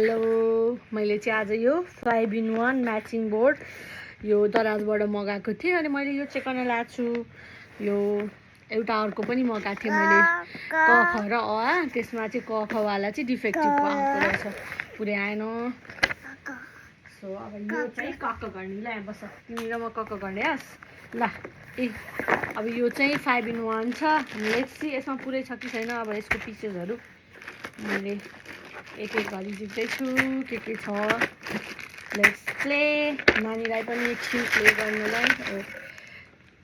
Hello, मैले चाहिँ आज यो 5-in-1 म्याचिङ बोर्ड यो दराजबाट मगाएको थिएँ अनि मैले यो चेक गर्न ल्याएको छु। यो एउटा अर्को पनि मगाएको थिएँ मैले क ख र अ, त्यसमा चाहिँ क ख वाला चाहिँ डिफेक्टिभ आएको रहेछ, पुरै आएन। सो अब यो चाहिँ कक्क गर्ने। ल यहाँ बस, तिमी र म कक्क गर्ने हस् ल। अब यो चाहिँ 5-in-1 छ। लेट्स सी यसमा पुरै छ कि छैन। अब यसको पिसेसहरू मैले एक गरी जित्दैछु के छ। Let's play. नानीलाई पनि एकछिन प्ले गर्नुलाई।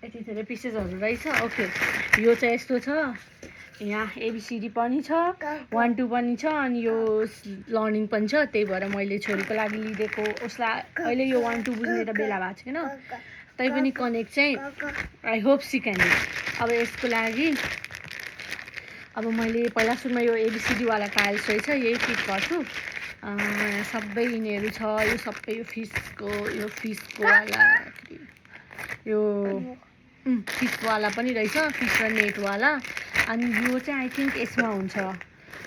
यति धेरै पिसेसहरू रहेछ। ओके, यो चाहिँ यस्तो छ। यहाँ एबिसिडी पनि छ, 1-2 पनि छ अनि यो लर्निङ पनि छ। त्यही भएर मैले छोरीको लागि लिइदिएको। उसलाई अहिले यो 1-2 बुझ्ने त बेला भएको छैन, तै पनि कनेक्ट चाहिँ I hope she can do. अब यसको लागि अब मैले पहिला सुरुमा यो एबिसिडीवाला टाइल्स रहेछ, यही फिट गर्छु। सबै यिनीहरू छ। यो सबै यो फिसको वाला, यो फिसवाला पनि रहेछ, फिस र नेटवाला। अनि यो चाहिँ आई थिङ्क यसमा हुन्छ,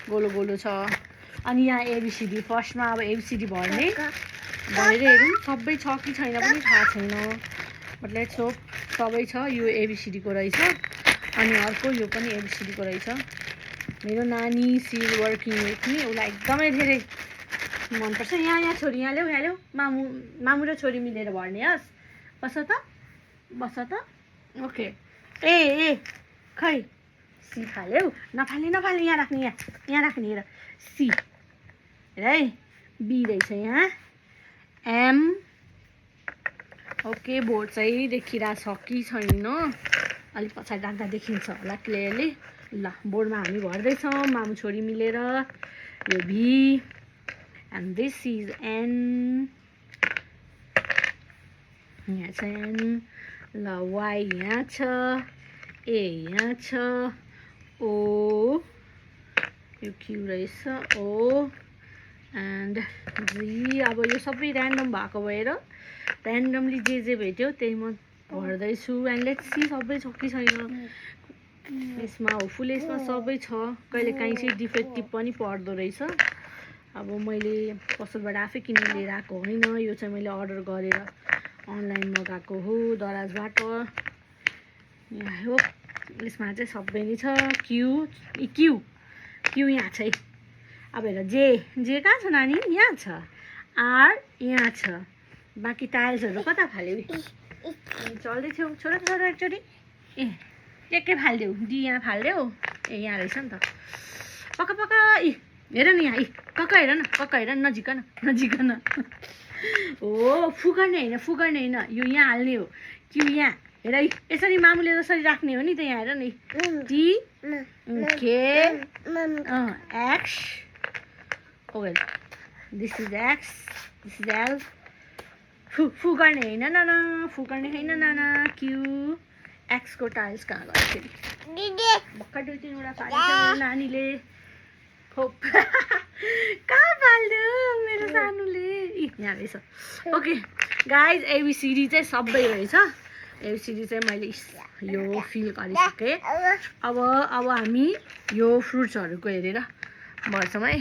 गोलो गोलो छ। अनि यहाँ एबिसिडी फर्स्टमा अब एबिसिडी भर्ने भरेर हेरौँ सबै छ कि छैन पनि थाहा छैन, बट लेट्स होप सबै छ। यो एबिसिडीको रहेछ अनि अर्को यो पनि एबिसिडीको रहेछ। मेरो नानी she is working with me, उसलाई एकदमै धेरै मनपर्छ। यहाँ छोरी, यहाँ ल्याऊ मामु र छोरी मिलेर भर्ने हस्। बस त ओके। ए खै सी फाल्यौ, नफाल्ने यहाँ राख्ने, यहाँ राख्ने। हेर सी, हेर है, बी रहेछ यहाँ, एम। ओके, बोर्ड चाहिँ देखिरहेछ कि छैन, अलिक पछाडि राख्दा देखिन्छ होला क्लियरली। ल, बोर्डमा हामी भर्दैछौँ मामु छोरी मिलेर। यो भी एन्ड दिस इज एन, यहाँ छ एन। ल, वाइ यहाँ छ, ए यहाँ छ, ओ, यो क्यू रहेछ, ओ एन्ड जी। अब यो सबै ऱ्यान्डम भएको भएर ऱ्यान्डमली जे भेट्यो त्यही म भर्दैछु। एन्ड लेट्स सी सबै छ कि छैन यसमा। होपफुली यसमा सबै छ। कहिले काहीँ चाहिँ डिफेक्टिभ पनि पर्दो रहेछ। अब मैले पसलबाट आफै किनेर लिएर आएको होइन, यो चाहिँ मैले अर्डर गरेर अनलाइन मगाएको हो दराजबाट। यहाँ हो, यसमा चाहिँ सबै नै छ। क्यू यहाँ छ है। अब हेर, जे कहाँ छ नानी, यहाँ छ। आर यहाँ छ। बाँकी टाइल्सहरू कता फाल्यो? चल्दै थियो छोरा एकचोटि। के फालिदेऊ, डी यहाँ फालिदेऊ। ए यहाँ रहेछ नि त, पक्का। हेर न यहाँ, कक्का हेर न, नजिकन। हो, फुकार्ने होइन, यो यहाँ हाल्ने हो। क्यू यहाँ, हेर है, यसरी मामुले जसरी राख्ने हो नि त। यहाँ हेर नि, T K X. Okay, this is X, this is L. फुकार्ने होइन नाना। क्यू एक्सको टाइल्स कहाँ गयो फेरि? भर्खर 2-3वटा फालेको नानीले। होप कहाँ फाल्यो मेरो सानोले? यहाँ रहेछ। ओके गाइज, एबिसिडी चाहिँ सबै रहेछ। एबिसिडी चाहिँ मैले यो फिल गरिसकेँ। अब हामी यो फ्रुट्सहरूको हेरेर भर्छौँ है।